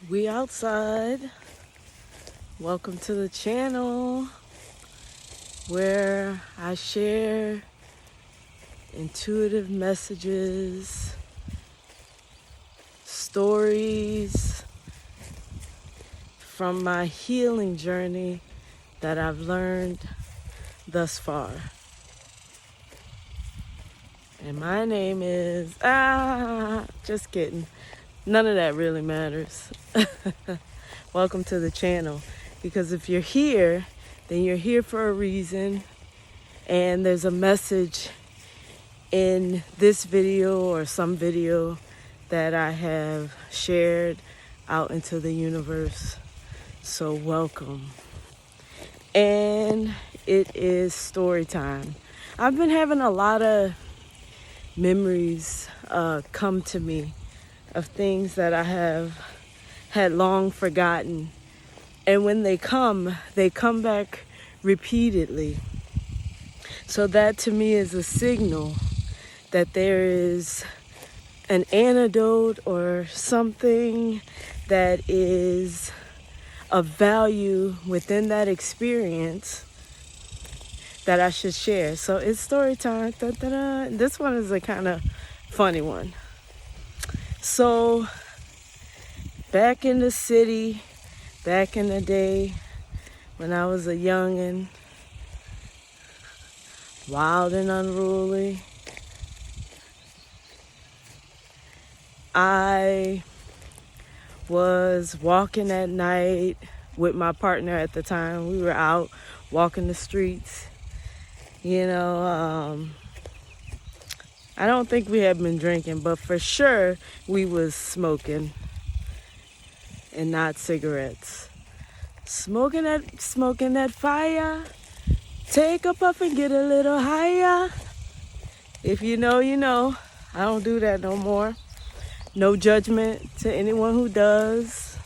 We outside. Welcome to the channel where I share intuitive messages, stories from my healing journey that I've learned thus far. And my name is, just kidding. None of that really matters. Welcome to the channel. Because if you're here, then you're here for a reason. And there's a message in this video or some video that I have shared out into the universe. So welcome. And it is story time. I've been having a lot of memories come to me of things that I have had long forgotten. And when they come back repeatedly. So that to me is a signal that there is an antidote or something that is of value within that experience that I should share. So it's story time. Da-da-da. This one is a kind of funny one. So back in the city, back in the day when I was a youngin', wild and unruly, I was walking at night with my partner at the time. We were out walking the streets. I don't think we had been drinking, but for sure we was smoking and not cigarettes. Smoking that fire. Take a puff and get a little higher. If you know, you know. I don't do that no more. No judgment to anyone who does.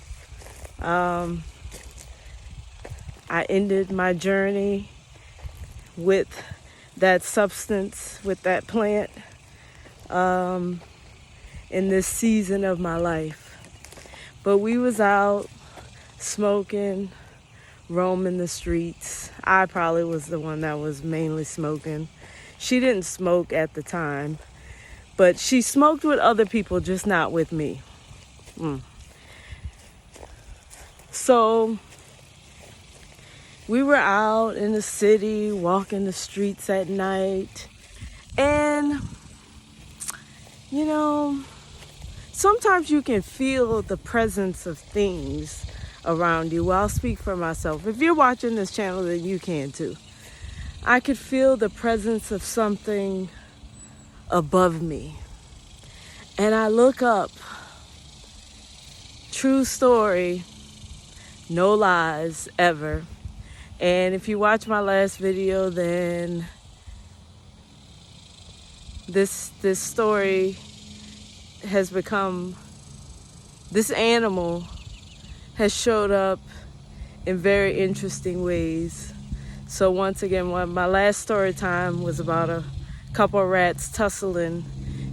I ended my journey with that substance, with that plant, in this season of my life. But we was out smoking, roaming the streets. I probably was the one that was mainly smoking. She didn't smoke at the time, but she smoked with other people, just not with me. So we were out in the city, walking the streets at night. And, sometimes you can feel the presence of things around you. Well, I'll speak for myself. If you're watching this channel, then you can too. I could feel the presence of something above me. And I look up. True story. No lies, ever. And if you watch my last video, then this story has become, this animal has showed up in very interesting ways. So once again, my last story time was about a couple of rats tussling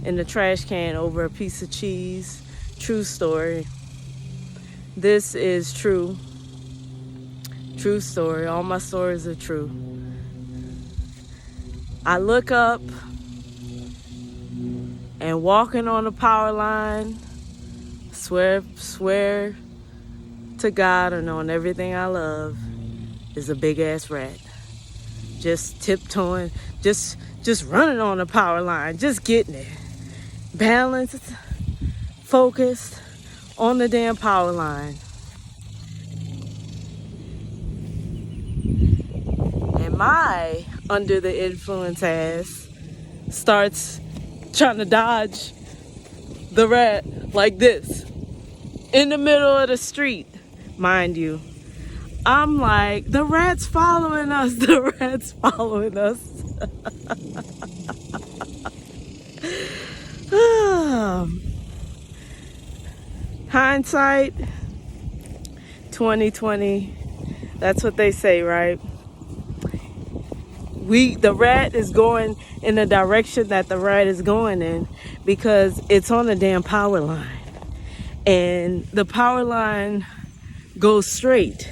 in the trash can over a piece of cheese. True story. This is true. True story. All my stories are true. I look up and walking on the power line, swear to God and on everything I love, is a big ass rat. Just tiptoeing, just running on the power line, just getting it. Balanced, focused on the damn power line. And my under the influence ass starts trying to dodge the rat like this in the middle of the street, mind you. I'm like, the rat's following us, the rat's following us. Hindsight 2020. That's what they say, right? The rat is going in the direction that the rat is going in because it's on the damn power line. and the power line goes straight.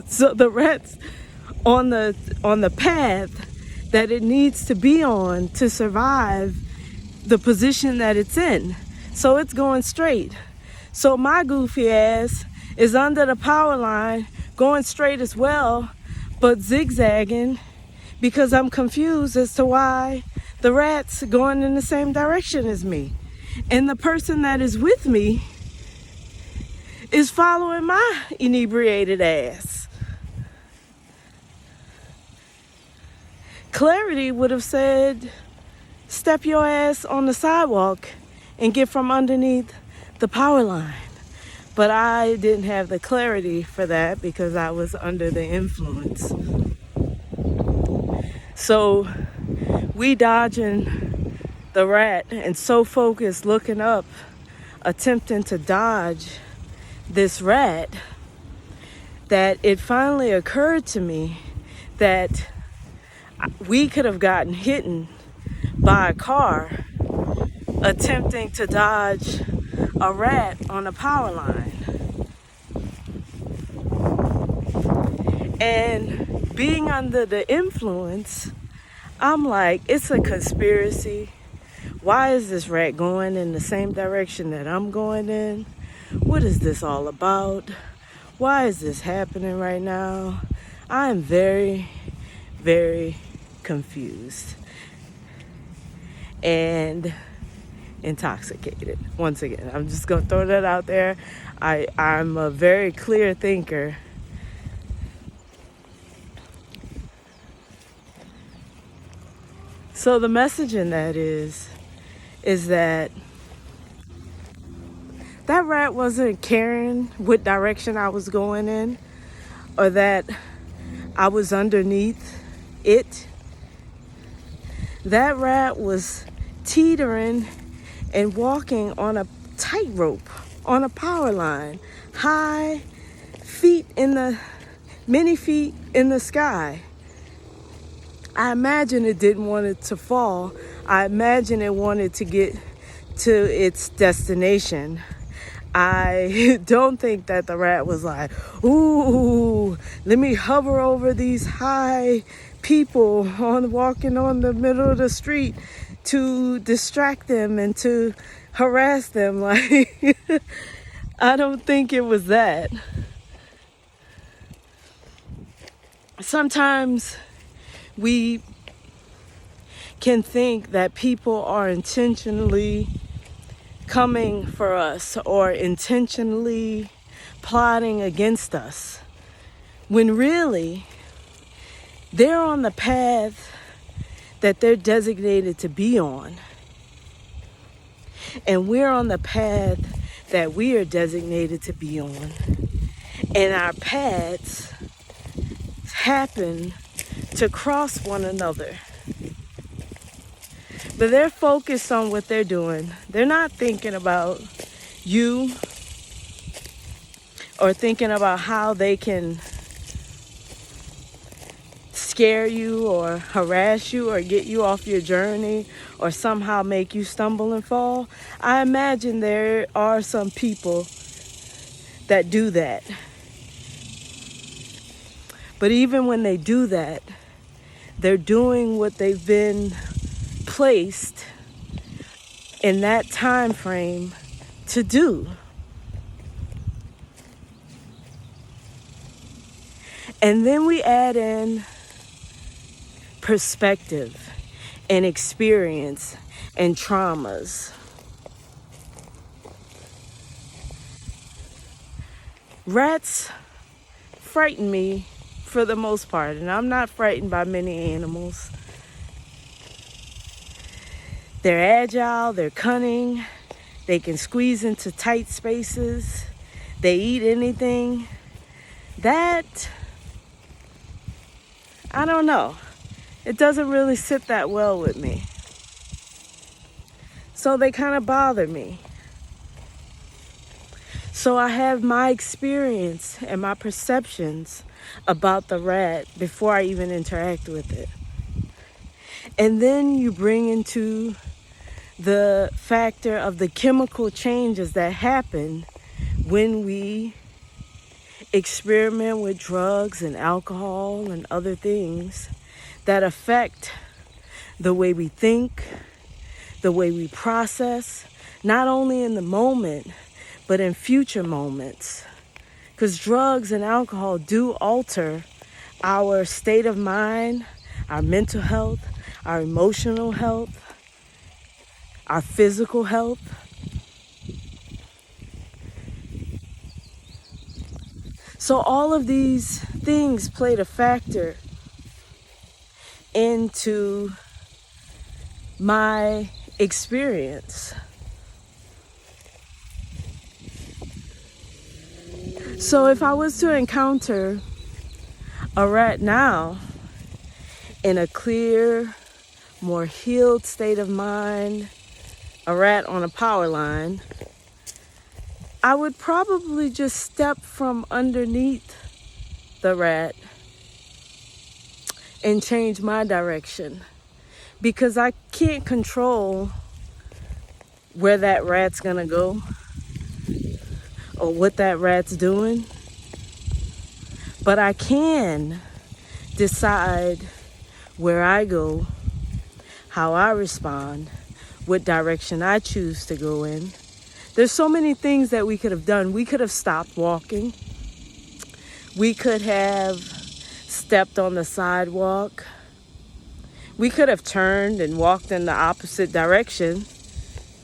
So the rat's on the path that it needs to be on to survive the position that it's in. So it's going straight. So my goofy ass is under the power line going straight as well, but zigzagging because I'm confused as to why the rat's going in the same direction as me. And the person that is with me is following my inebriated ass. Clarity would have said, step your ass on the sidewalk and get from underneath the power line. But I didn't have the clarity for that because I was under the influence. So we dodging the rat and so focused looking up, attempting to dodge this rat, that it finally occurred to me that we could have gotten hit by a car attempting to dodge a rat on a power line. And being under the influence, I'm like, it's a conspiracy. Why is this rat going in the same direction that I'm going in? What is this all about? Why is this happening right now? I am very, very confused and intoxicated. Once again, I'm just gonna throw that out there. I'm a very clear thinker. So the message in that is that that rat wasn't caring what direction I was going in, or that I was underneath it. That rat was teetering and walking on a tightrope, on a power line, many feet in the sky. I imagine it didn't want it to fall. I imagine it wanted to get to its destination. I don't think that the rat was like, ooh, let me hover over these high people walking on the middle of the street to distract them and to harass them. Like, I don't think it was that. Sometimes we can think that people are intentionally coming for us or intentionally plotting against us, when really they're on the path that they're designated to be on, and we're on the path that we are designated to be on, and our paths happen to cross one another. But they're focused on what they're doing. They're not thinking about you or thinking about how they can scare you or harass you or get you off your journey or somehow make you stumble and fall. I imagine there are some people that do that. But even when they do that, they're doing what they've been placed in that time frame to do. And then we add in perspective and experience and traumas. Rats frighten me for the most part, and I'm not frightened by many animals. They're agile, they're cunning, they can squeeze into tight spaces, they eat anything. That, I don't know. It doesn't really sit that well with me. So they kind of bother me. So I have my experience and my perceptions about the rat before I even interact with it. And then you bring into the factor of the chemical changes that happen when we experiment with drugs and alcohol and other things that affect the way we think, the way we process, not only in the moment, but in future moments. Because drugs and alcohol do alter our state of mind, our mental health, our emotional health, our physical health. So all of these things played a factor into my experience. So if I was to encounter a rat now in a clear, more healed state of mind, a rat on a power line, I would probably just step from underneath the rat and change my direction, because I can't control where that rat's gonna go or what that rat's doing, but I can decide where I go, how I respond, what direction I choose to go in. There's so many things that we could have done. We could have stopped walking. We could have stepped on the sidewalk. We could have turned and walked in the opposite direction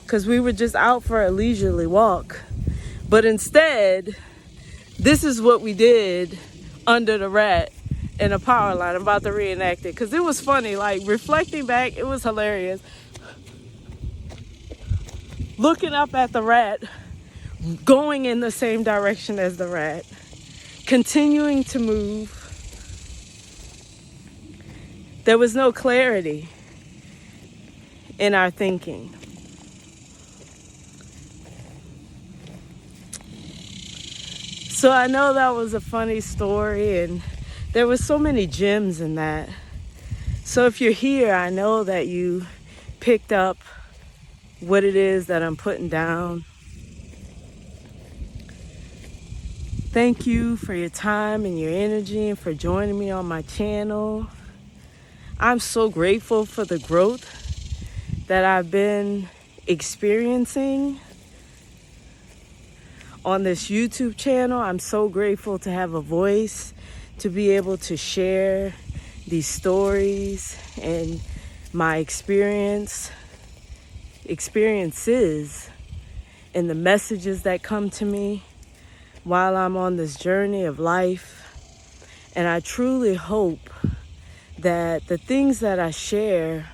because we were just out for a leisurely walk. But instead, this is what we did under the rat in a power line. I'm about to reenact it because it was funny. Like, reflecting back, it was hilarious. Looking up at the rat, going in the same direction as the rat, continuing to move. There was no clarity in our thinking. So I know that was a funny story, and there were so many gems in that. So if you're here, I know that you picked up what it is that I'm putting down. Thank you for your time and your energy and for joining me on my channel. I'm so grateful for the growth that I've been experiencing on this YouTube channel. I'm so grateful to have a voice, to be able to share these stories and my experiences and the messages that come to me while I'm on this journey of life. And I truly hope that the things that I share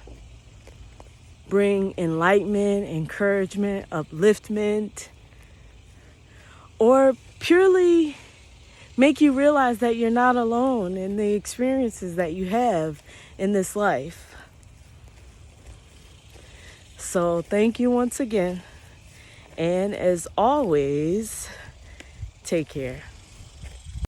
bring enlightenment, encouragement, upliftment, or purely make you realize that you're not alone in the experiences that you have in this life. So thank you once again. And as always, take care.